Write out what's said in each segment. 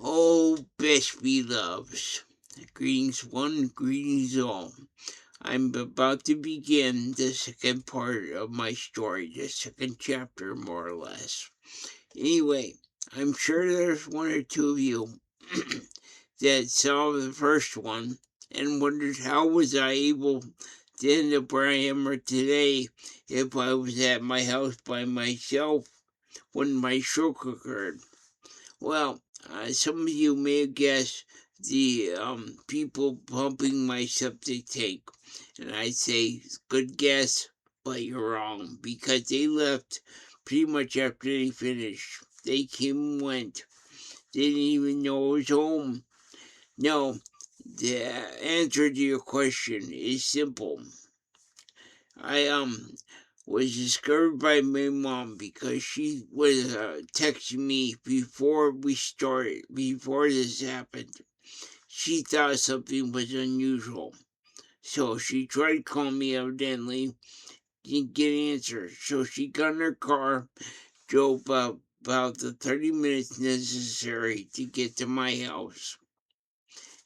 Oh, best beloveds, greetings one, greetings all. I'm about to begin the second part of my story, the second chapter, more or less. Anyway, I'm sure there's one or two of you that saw the first one and wondered how was I able to end up where I am today if I was at my house by myself when my stroke occurred. Well, some of you may have guessed the people pumping my septic tank, and I'd say good guess, but you're wrong because they left pretty much after they finished. They came and went. They didn't even know I was home. No, the answer to your question is simple. I was discovered by my mom because she was texting me before this happened. She thought something was unusual. So she tried calling me, evidently, didn't get an answer. So she got in her car, drove about the 30 minutes necessary to get to my house.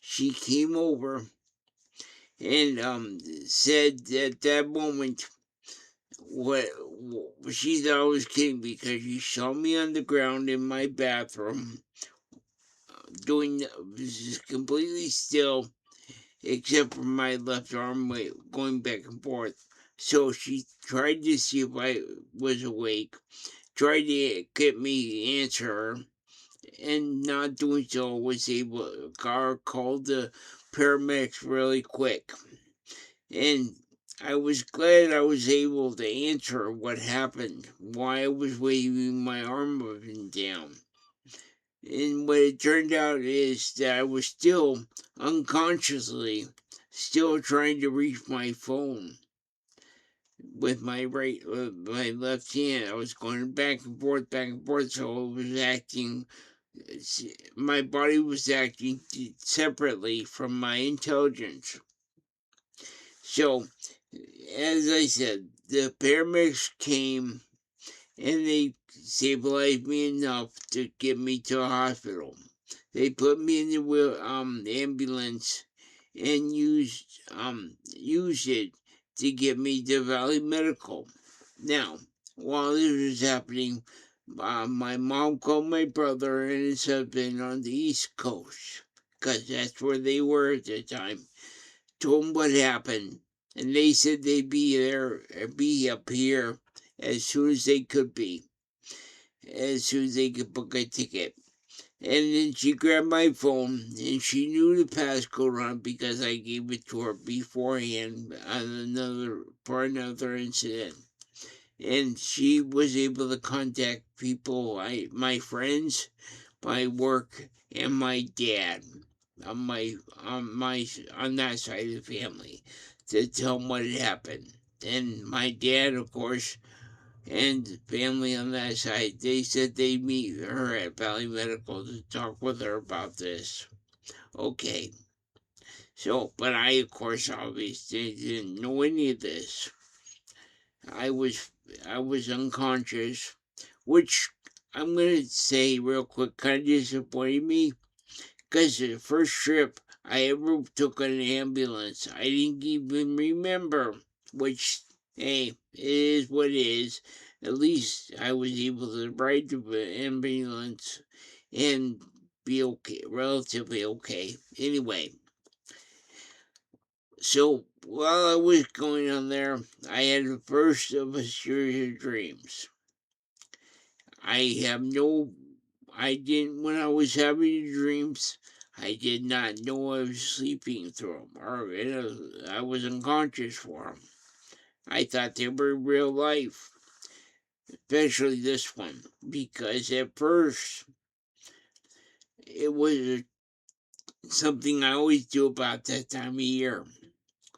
She came over and said at that moment what she thought I was kidding because she saw me on the ground in my bathroom doing this completely still except for my left arm going back and forth. So she tried to see if I was awake, tried to get me to answer her, and not doing so was able. Car called the paramedics really quick, and I was glad I was able to answer what happened, why I was waving my arm up and down. And what it turned out is that I was still unconsciously still trying to reach my phone with my left hand. I was going back and forth, so it was acting, my body was acting separately from my intelligence. So, as I said, the paramedics came and they stabilized me enough to get me to a hospital. They put me in the ambulance and used it to get me to Valley Medical. Now, while this was happening, my mom called my brother and his husband on the East Coast, because that's where they were at the time. Told them what happened, and they said they'd be up here as soon as they could be, as soon as they could book a ticket. And then she grabbed my phone, and she knew the passcode on it because I gave it to her beforehand for another incident. And she was able to contact people, my friends, my work, and my dad on that side of the family to tell them what had happened. And my dad, of course, and family on that side, they said they'd meet her at Valley Medical to talk with her about this. Okay. So, but I, of course, obviously didn't know any of this. I was unconscious, which I'm gonna say real quick kind of disappointed me, because the first trip I ever took on an ambulance, I didn't even remember, which, hey, it is what it is. At least I was able to ride the ambulance and be okay, relatively okay. Anyway, so while I was going on there, I had the first of a series of dreams. I didn't, when I was having the dreams, I did not know I was sleeping through them, or I was unconscious for them. I thought they were real life, especially this one, because at first it was something I always do about that time of year,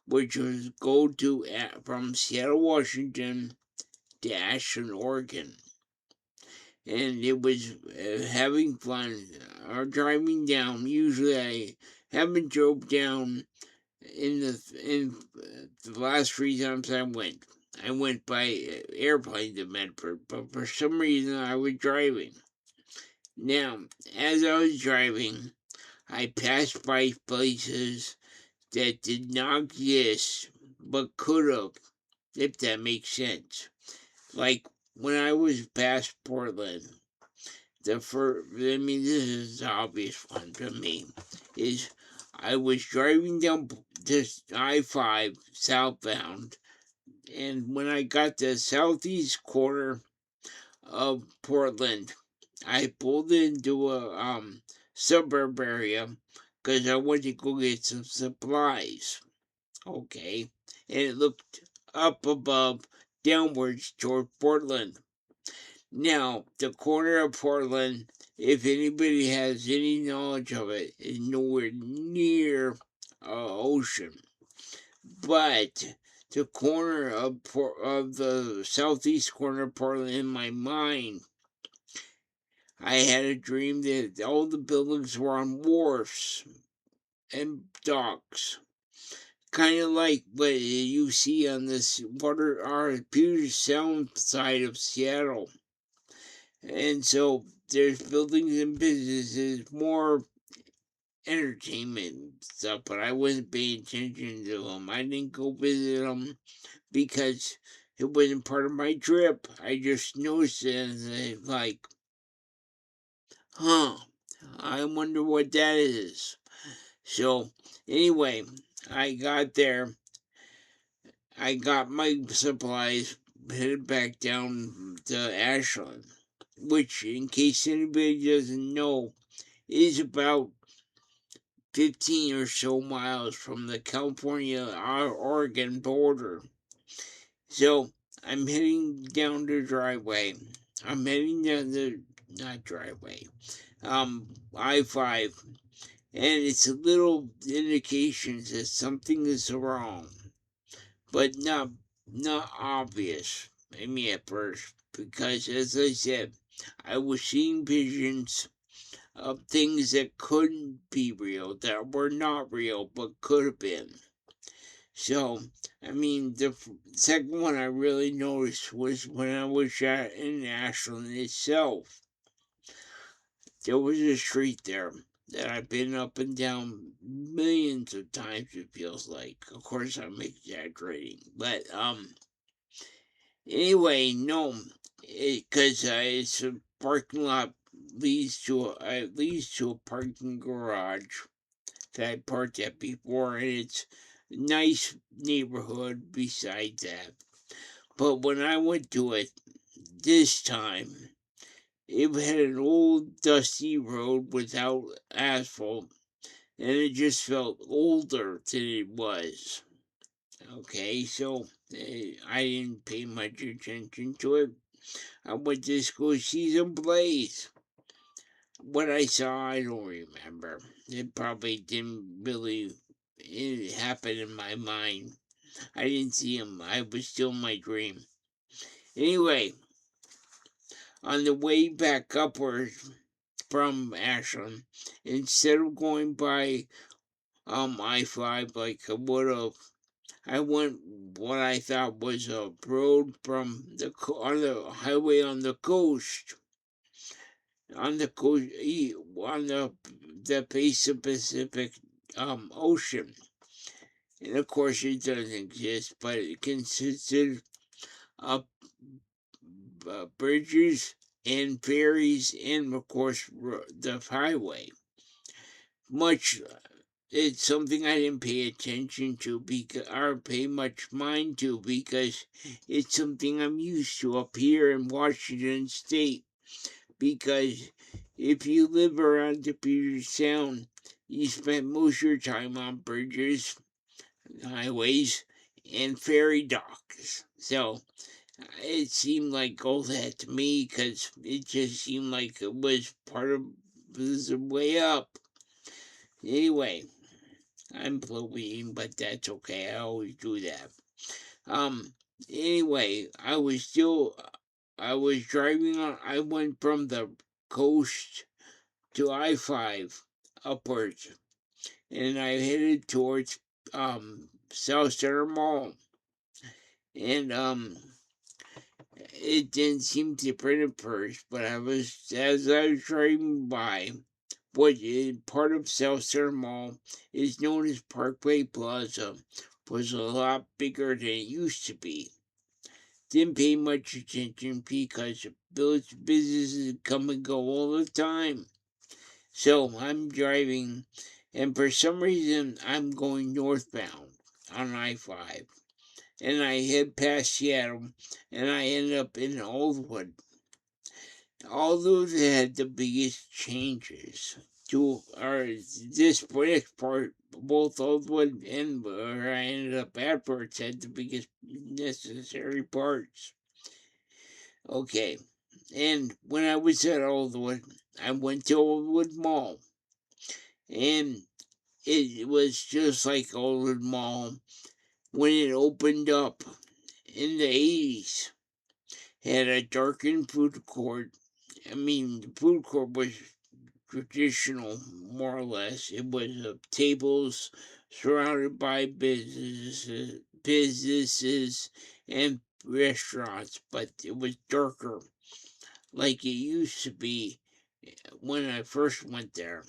which was go to from Seattle, Washington to Ashland, Oregon. And it was having fun or driving down. Usually I haven't drove down in the last 3 times I went. I went by airplane to Medford, but for some reason I was driving. Now, as I was driving, I passed by places that did not exist, but could have, if that makes sense. Like when I was past Portland, this is the obvious one to me, is I was driving down this I-5 southbound, and when I got to the southeast corner of Portland, I pulled into a suburb area because I went to go get some supplies. Okay, and it looked up above, downwards toward Portland. Now, the corner of Portland, if anybody has any knowledge of it, is nowhere near ocean. But the corner of the southeast corner of Portland in my mind, I had a dream that all the buildings were on wharfs and docks. Kind of like what you see on this Puget Sound side of Seattle. And so there's buildings and businesses, more entertainment stuff, but I wasn't paying attention to them. I didn't go visit them because it wasn't part of my trip. I just noticed it and like, huh, I wonder what that is. So anyway, I got there. I got my supplies, headed back down to Ashland, which, in case anybody doesn't know, is about 15 or so miles from the California-Oregon border. So I'm heading down the driveway. I'm heading down the, not driveway, I-5. And it's a little indications that something is wrong, but not obvious, maybe at first, because as I said, I was seeing visions of things that couldn't be real, that were not real, but could have been. So, I mean, the second one I really noticed was when I was in Ashland itself. There was a street there that I've been up and down millions of times, it feels like. Of course, I'm exaggerating, but, anyway, no, because it's a parking lot leads to a parking garage that I parked at before, and it's a nice neighborhood besides that. But when I went to it this time, it had an old dusty road without asphalt, and it just felt older than it was. Okay, so I didn't pay much attention to it. I went to go see some plays. What I saw, I don't remember. It probably didn't really happen in my mind. I didn't see him. I was still in my dream. Anyway, on the way back upward from Ashland, instead of going by I-5 like I would have, I went what I thought was a road from on the highway on the coast, on the face of Pacific Ocean. And of course, it doesn't exist, but it consisted of bridges and ferries, and of course, the highway. It's something I didn't pay attention to or pay much mind to because it's something I'm used to up here in Washington State. Because if you live around the Puget Sound, you spend most of your time on bridges, highways, and ferry docks. So it seemed like all that to me because it just seemed like it was part of the way up. Anyway, I'm bloating, but that's okay. I always do that. Anyway, I was driving on, I went from the coast to I-5 upwards, and I headed towards, South Center Mall. And, It didn't seem different at first, but as I was driving by, what is part of South Center Mall is known as Parkway Plaza, was a lot bigger than it used to be. Didn't pay much attention because those businesses come and go all the time. So I'm driving, and for some reason I'm going northbound on I-5. And I head past Seattle, and I end up in Oldwood. Although they had the biggest changes to this next part, both Oldwood and where I ended up afterwards had the biggest necessary parts. Okay, and when I was at Oldwood, I went to Oldwood Mall, and it was just like Oldwood Mall when it opened up in the 80s. Had a darkened food court. I mean, the food court was traditional, more or less. It was tables surrounded by businesses and restaurants, but it was darker, like it used to be when I first went there.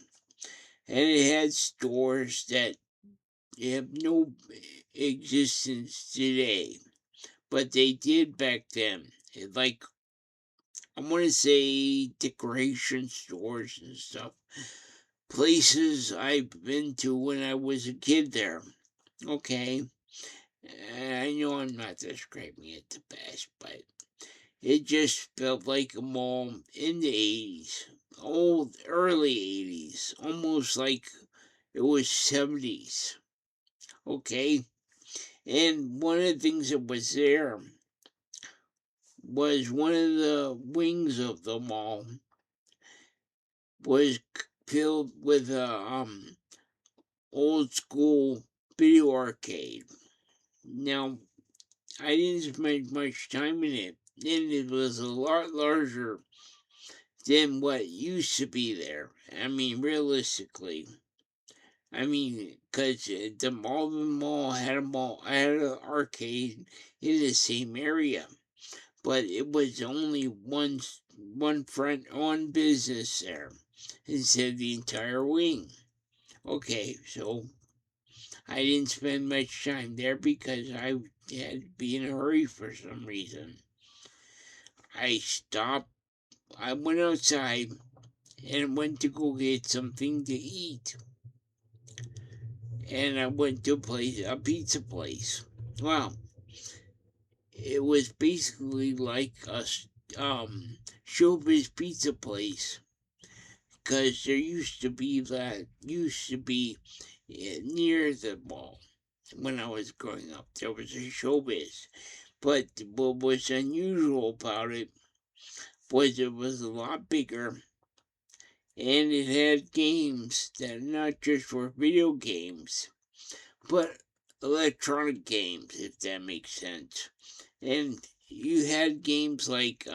And it had stores that have no existence today, but they did back then. Like, I want to say decoration stores and stuff. Places I've been to when I was a kid there. Okay. I know I'm not describing it the best, but it just felt like a mall in the 80s. Early 80s. Almost like it was 70s. Okay. And one of the things that was there was one of the wings of the mall was filled with a old school video arcade. Now, I didn't spend much time in it, and it was a lot larger than what used to be there. I mean, realistically. I mean, because the mall had I had an arcade in the same area, but it was only one business there instead of the entire wing. Okay, so I didn't spend much time there because I had to be in a hurry for some reason. I stopped, I went outside and went to go get something to eat. And I went to a pizza place. Well, it was basically like a showbiz pizza place, because there used to be near the mall when I was growing up. There was a showbiz. But what was unusual about it was it was a lot bigger, and it had games that not just were video games, but electronic games, if that makes sense. And you had games like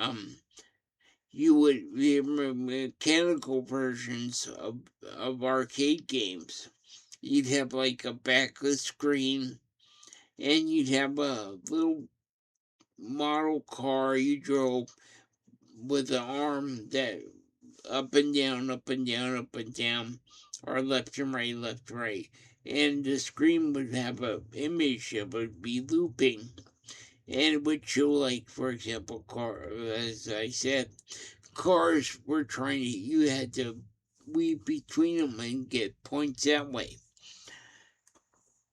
you would remember mechanical versions of arcade games. You'd have like a backlit screen, and you'd have a little model car you drove with an arm that up and down, up and down, up and down, or left and right, left and right. And the screen would have an image that would be looping. And it would show, like, for example, as I said, cars were you had to weave between them and get points that way.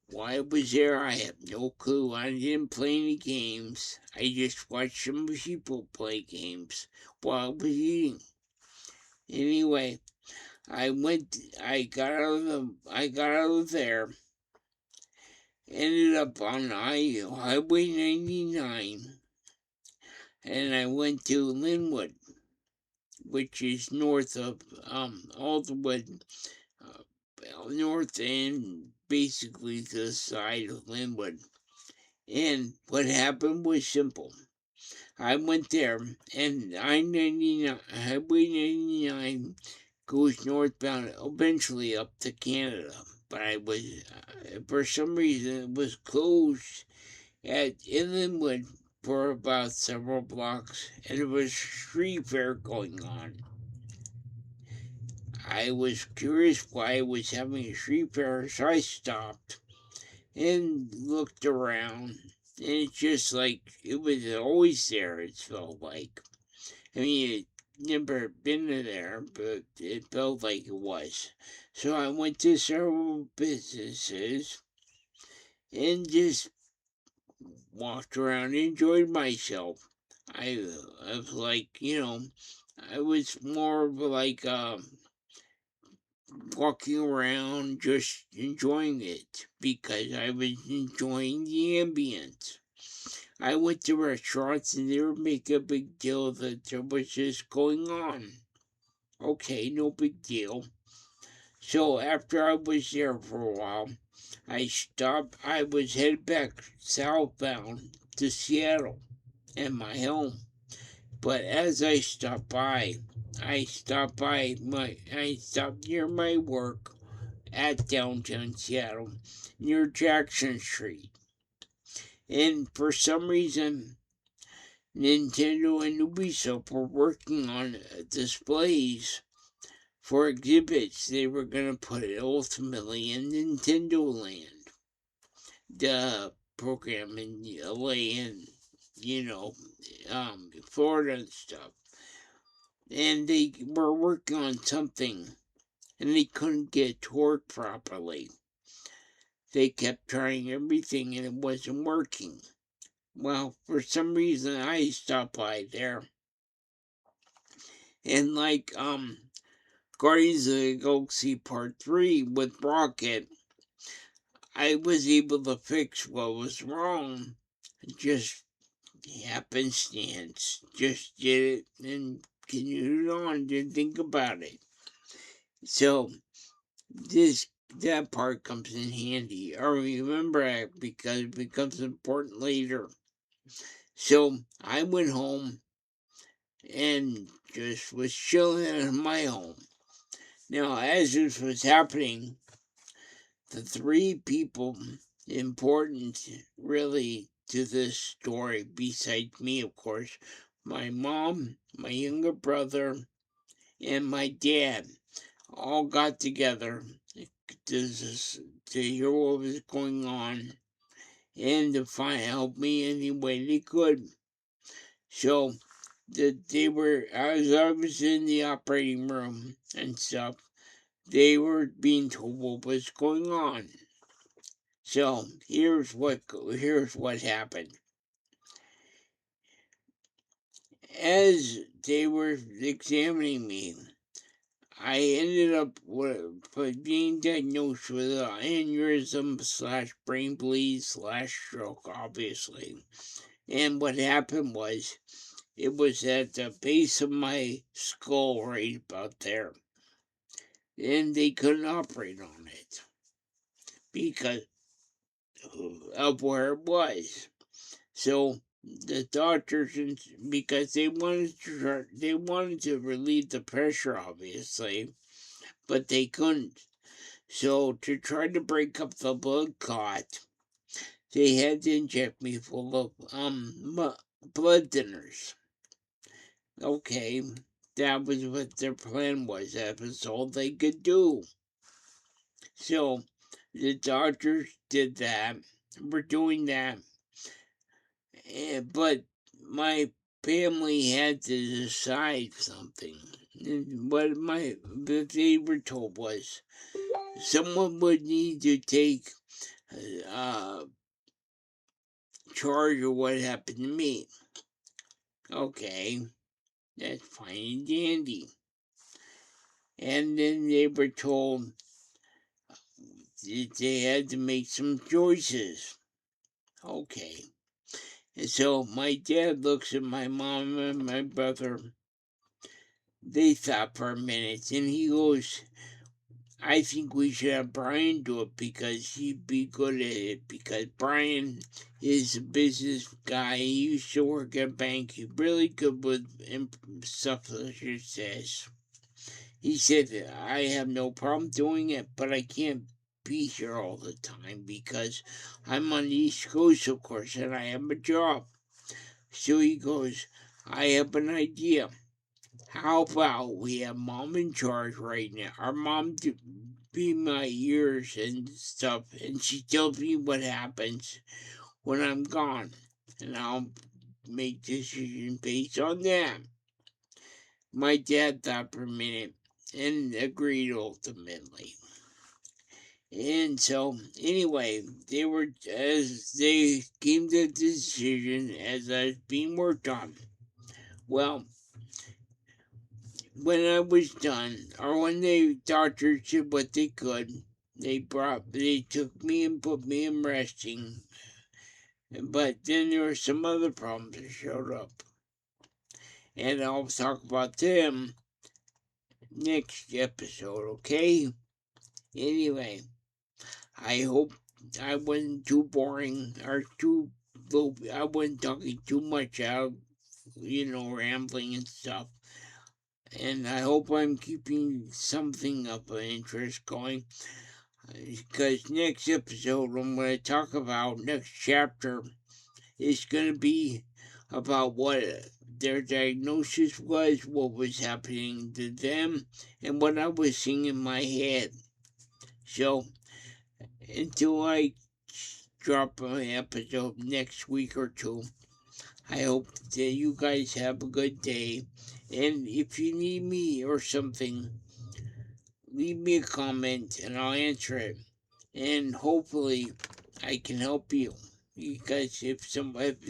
Why it was there, I have no clue. I didn't play any games. I just watched some people play games while I was eating. Anyway, I got out of there, ended up on Highway 99, and I went to Linwood, which is north of Alderwood, north and basically to the side of Linwood. And what happened was simple. I went there, and Highway 99 goes northbound, eventually up to Canada. But for some reason, it was closed in Linwood for about several blocks, and there was street fair going on. I was curious why it was having a street fair, so I stopped and looked around. And it's just like it was always there, it felt like. I mean, it never been there, but it felt like it was. So I went to several businesses and just walked around and enjoyed myself. I was like, I was more of like walking around just enjoying it because I was enjoying the ambience. I went to restaurants and they would make a big deal that there was just going on. Okay, no big deal. So after I was there for a while, I stopped. I was headed back southbound to Seattle and my home. But as I stopped by, I stopped near my work at downtown Seattle, near Jackson Street. And for some reason, Nintendo and Ubisoft were working on displays for exhibits they were going to put ultimately in Nintendo Land, the program in LA and, Florida and stuff. And they were working on something, and they couldn't get it to work properly. They kept trying everything, and it wasn't working. Well, for some reason, I stopped by there. And like, Guardians of the Galaxy Part 3 with Rocket, I was able to fix what was wrong. Just happenstance. Just did it and continued on, didn't think about it. So, that part comes in handy. I remember it because it becomes important later. So, I went home and just was chilling in my home. Now, as this was happening, the three people important really to this story, besides me, of course, my mom, my younger brother, and my dad, all got together to hear what was going on and to help me any way they could. So they were, as I was in the operating room and stuff, they were being told what was going on. So here's what happened. As they were examining me, I ended up being diagnosed with an aneurysm / brain bleed / stroke, obviously. And what happened was, it was at the base of my skull, right about there. And they couldn't operate on it because of where it was. So the doctors, because they wanted to relieve the pressure, obviously, but they couldn't. So to try to break up the blood clot, they had to inject me full of blood thinners. Okay, that was what their plan was. That was all they could do. So the doctors did that. We're doing that. But my family had to decide something. And what they were told was someone would need to take charge of what happened to me. Okay, that's fine and dandy. And then they were told that they had to make some choices. Okay. And so my dad looks at my mom and my brother. They thought for a minute, and he goes, I think we should have Brian do it because he'd be good at it. Because Brian is a business guy. He used to work at a bank. He's really good with stuff such as this. He said, I have no problem doing it, but I can't be here all the time because I'm on the East Coast, of course, and I have a job. So he goes, I have an idea. How about we have mom in charge right now? Our mom to be my ears and stuff, and she tells me what happens when I'm gone, and I'll make decisions based on that. My dad thought for a minute and agreed ultimately. And so, anyway, as they came to the decision as I was being worked on. Well, when I was done, or when the doctors did what they could, they took me and put me in resting. But then there were some other problems that showed up. And I'll talk about them next episode, okay? Anyway, I hope I wasn't too boring or I wasn't talking too much out, rambling and stuff. And I hope I'm keeping something of an interest going. Because next episode, I'm going to talk about, next chapter, is going to be about what their diagnosis was, what was happening to them, and what I was seeing in my head. So, until I drop an episode next week or two, I hope that you guys have a good day. And if you need me or something, leave me a comment and I'll answer it. And hopefully I can help you. Because if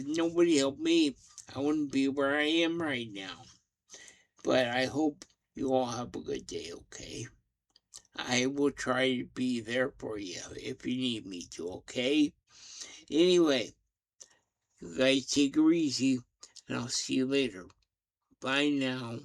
nobody helped me, I wouldn't be where I am right now. But I hope you all have a good day, okay? I will try to be there for you if you need me to, okay? Anyway, you guys take it easy, and I'll see you later. Bye now.